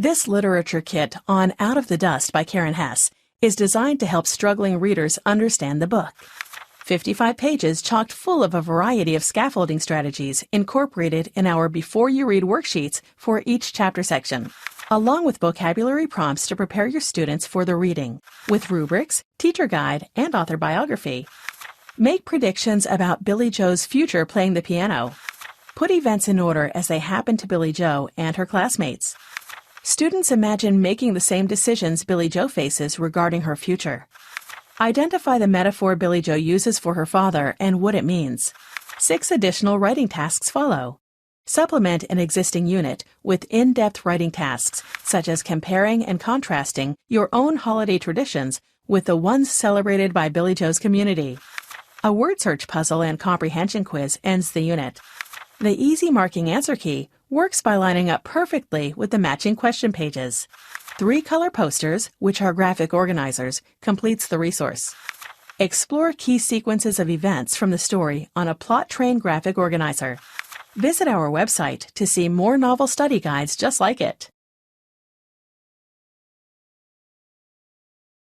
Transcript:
This literature kit on Out of the Dust by Karen Hess is designed to help struggling readers understand the book. 55 pages chocked full of a variety of scaffolding strategies incorporated in our Before You Read worksheets for each chapter section, along with vocabulary prompts to prepare your students for the reading, with rubrics, teacher guide, and author biography. Make predictions about Billie Jo's future playing the piano. Put events in order as they happen to Billie Jo and her classmates. Students imagine making the same decisions Billie Jo faces regarding her future. Identify the metaphor Billie Jo uses for her father and what it means. 6 additional writing tasks follow. Supplement an existing unit with in-depth writing tasks, such as comparing and contrasting your own holiday traditions with the ones celebrated by Billie Jo's community. A word search puzzle and comprehension quiz ends the unit. The easy marking answer key works by lining up perfectly with the matching question pages. 3 color posters, which are graphic organizers, completes the resource. Explore key sequences of events from the story on a plot-trained graphic organizer. Visit our website to see more novel study guides just like it.